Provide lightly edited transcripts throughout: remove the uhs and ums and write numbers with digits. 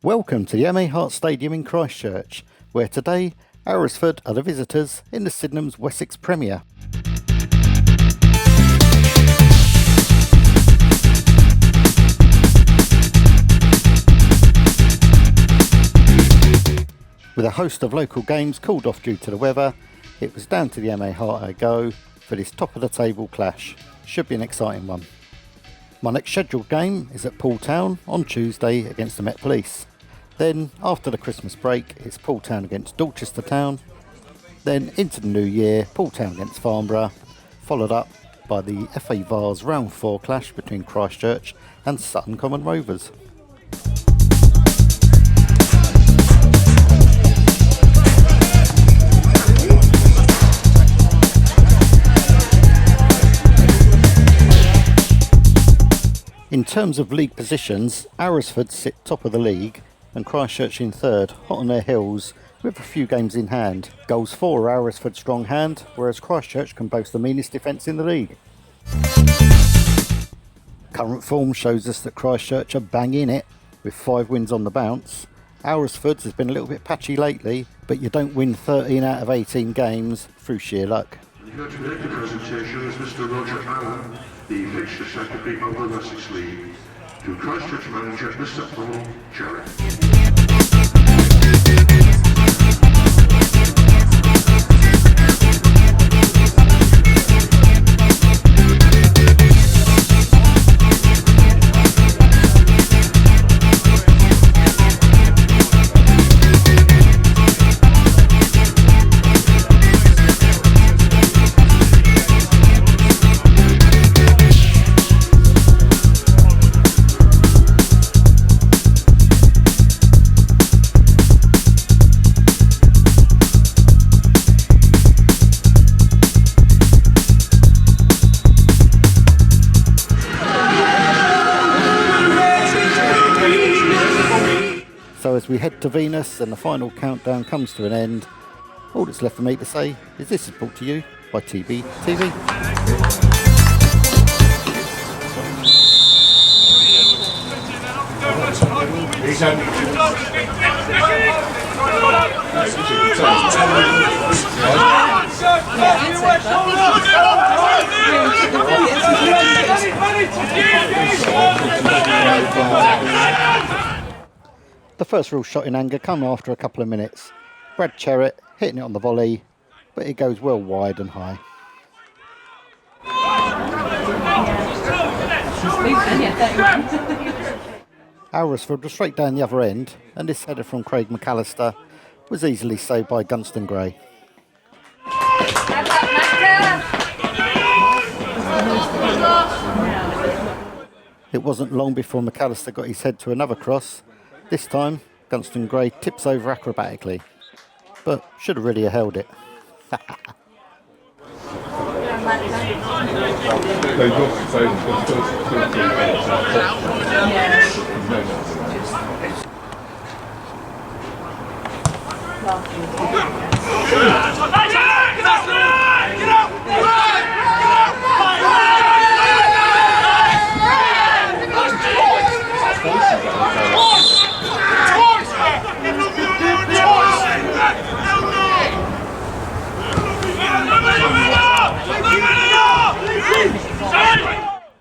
Welcome to the MA Hart Stadium in Christchurch, where today Alresford are the visitors in the Sydenham's Wessex Premier. With a host of local games called off due to the weather, it was down to the MA Hart go for this top of the table clash. Should be an exciting one. My next scheduled game is at Poole Town on Tuesday against the Met Police. Then, after the Christmas break, it's Poole Town against Dorchester Town. Then, into the new year, Poole Town against Farnborough, followed up by the FA Vars Round 4 clash between Christchurch and Sutton Common Rovers. In terms of league positions, Alresford sit top of the league and Christchurch in third, hot on their heels with a few games in hand. Goals for Alresford's strong hand, whereas Christchurch can boast the meanest defence in the league. Current form shows us that Christchurch are bang in it with 5 wins on the bounce. Alresford's has been a little bit patchy lately, but you don't win 13 out of 18 games through sheer luck. Here to make the presentation is Mr. Roger Allen, the fixture secretary of the Wessex League, to Christchurch manager Mr. Paul Jarrett. So as we head to Venus and the final countdown comes to an end, all that's left for me to say is this is brought to you by TBTV. The first real shot in anger come after a couple of minutes. Brad Cherrett hitting it on the volley, but it goes well wide and high. Alresford was straight down the other end, and this header from Craig McAllister was easily saved by Gunston Gray. It wasn't long before McAllister got his head to another cross. This time, Gunston Gray tips over acrobatically, but should have really held it.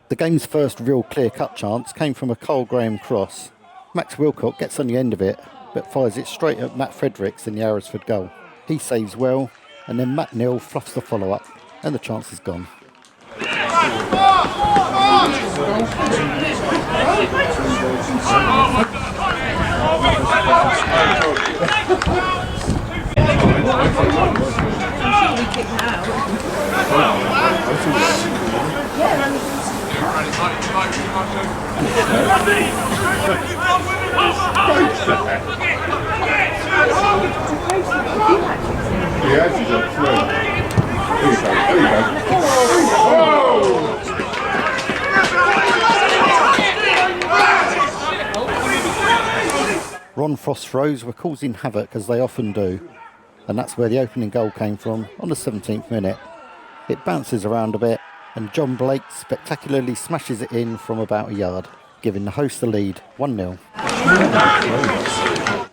The game's first real clear-cut chance came from a Cole Graham cross. Max Wilcock gets on the end of it, but fires it straight at Matt Fredericks in the Alresford goal. He saves well, and then Matt Neal fluffs the follow-up, and the chance is gone. Ron Frost's throws were causing havoc as they often do, and that's where the opening goal came from on the 17th minute. It bounces around a bit, and John Blake spectacularly smashes it in from about a yard, giving the hosts the lead 1-0.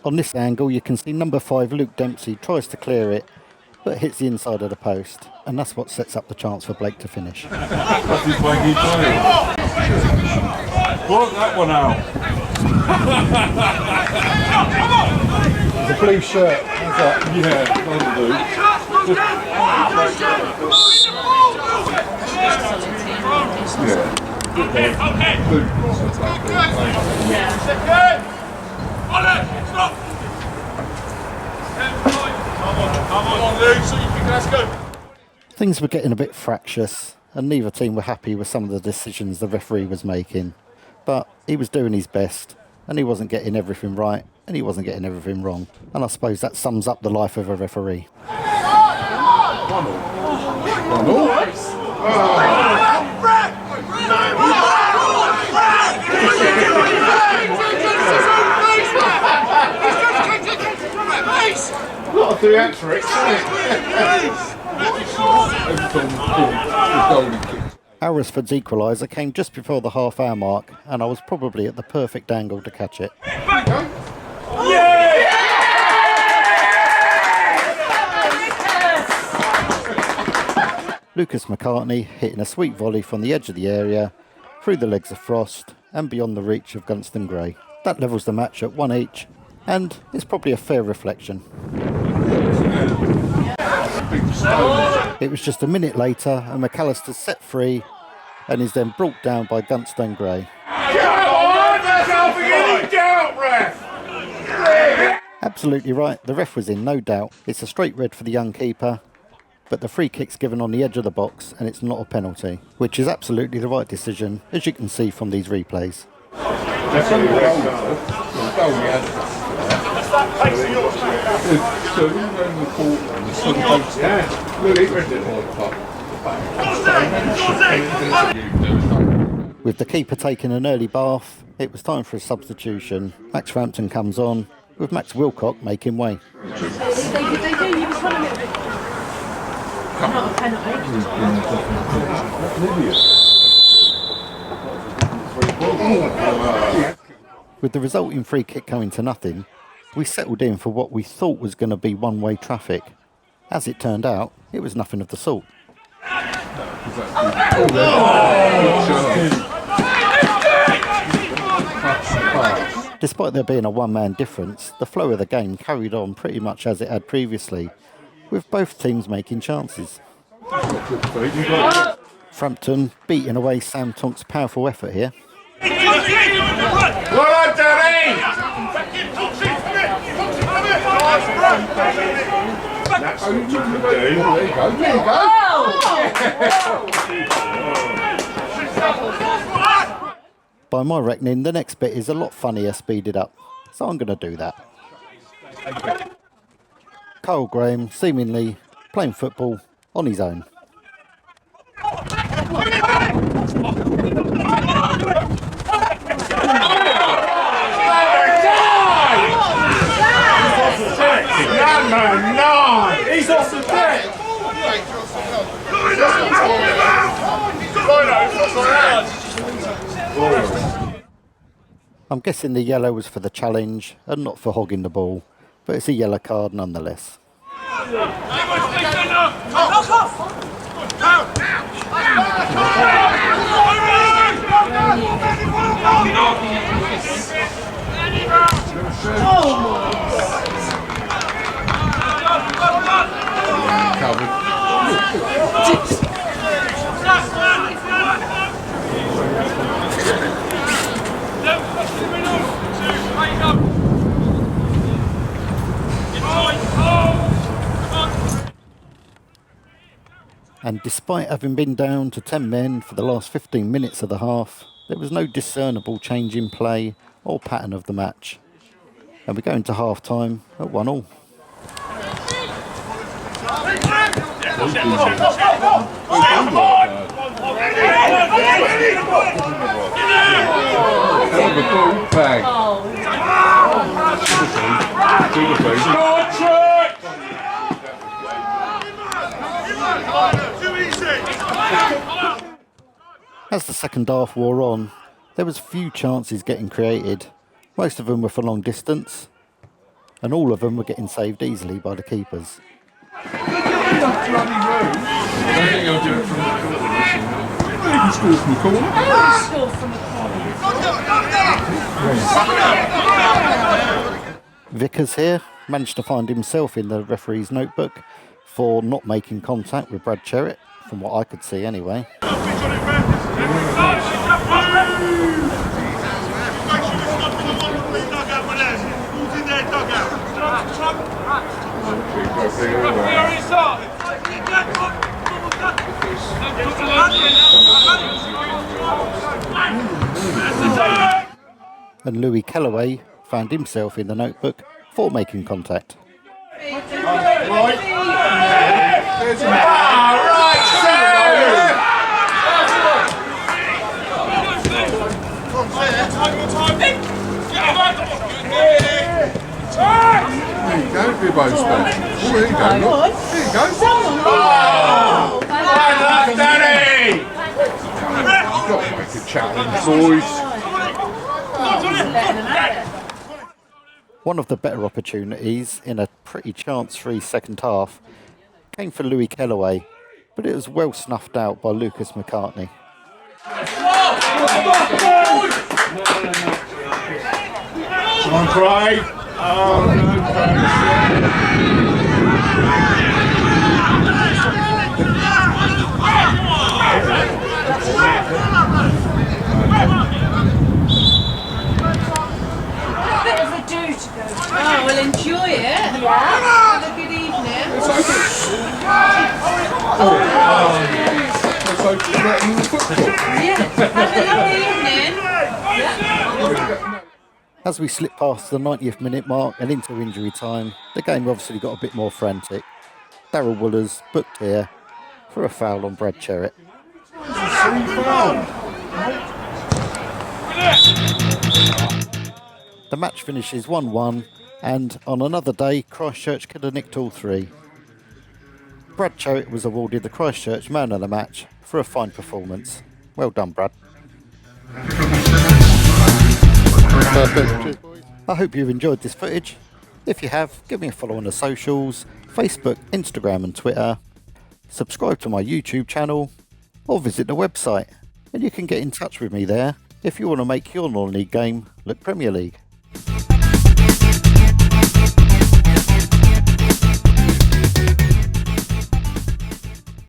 On this angle you can see number 5 Luke Dempsey tries to clear it but hits the inside of the post, and that's what sets up the chance for Blake to finish. That's his wangy play. Work that one out. The blue shirt, how's that? Yeah, that'll do. Things were getting a bit fractious, and neither team were happy with some of the decisions the referee was making. But he was doing his best, and he wasn't getting everything right, and he wasn't getting everything wrong. And I suppose that sums up the life of a referee. Got to do theatrics, Alresford's equaliser came just before the half-hour mark, and I was probably at the perfect angle to catch it. Lucas McCartney hitting a sweet volley from the edge of the area, through the legs of Frost, and beyond the reach of Gunston Gray. That levels the match at 1 each, and it's probably a fair reflection. It was just a minute later and McAllister's set free and is then brought down by Gunston Gray. Absolutely right, the ref was in no doubt. It's a straight red for the young keeper, but the free kick's given on the edge of the box and it's not a penalty, which is absolutely the right decision, as you can see from these replays. With the keeper taking an early bath, it was time for a substitution. Max Frampton comes on, with Max Wilcock making way. With the resulting free kick coming to nothing, we settled in for what we thought was going to be one-way traffic. As it turned out, it was nothing of the sort. Despite there being a one-man difference, the flow of the game carried on pretty much as it had previously, with both teams making chances. Frampton beating away Sam Tonk's powerful effort here. Well done, That's all you can do. There you go. There you go. By my reckoning, the next bit is a lot funnier speeded up, so I'm going to do that. Kyle Graham seemingly playing football on his own. Number 9! He's off the deck! I'm guessing the yellow was for the challenge and not for hogging the ball, but it's a yellow card nonetheless. And despite having been down to 10 men for the last 15 minutes of the half, there was no discernible change in play or pattern of the match. And we go into half-time at 1-1. As the second half wore on, there was few chances getting created, Most of them were for long distance, and all of them were getting saved easily by the keepers. I don't think he'll do it from the corner. You can score from the corner. Vickers here managed to find himself in the referee's notebook for not making contact with Brad Cherrett, from what I could see anyway. And Louis Kellaway found himself in the notebook for making contact. There you go, Bibbo's back. Oh, there you go, look. There you go. Danny! You've got to make a challenge, boys. One of the better opportunities in a pretty chance-free second half came for Louis Kellaway, but it was well snuffed out by Lucas McCartney. Come on, Craig. Oh, no, Oh, well, enjoy it. Yeah. Have a good evening. Let's open that in the football. Yeah. Have a lovely evening. As we slip past the 90th minute mark and into injury time, the game obviously got a bit more frantic. Darryl Woolers booked here for a foul on Brad Cherrett. The match finishes 1-1, and on another day, Christchurch could have nicked all three. Brad Cherrett was awarded the Christchurch Man of the Match for a fine performance. Well done, Brad. I hope you've enjoyed this footage. If you have, give me a follow on the socials, Facebook, Instagram and Twitter. Subscribe to my YouTube channel or visit the website, and you can get in touch with me there if you want to make your non-league game look Premier League.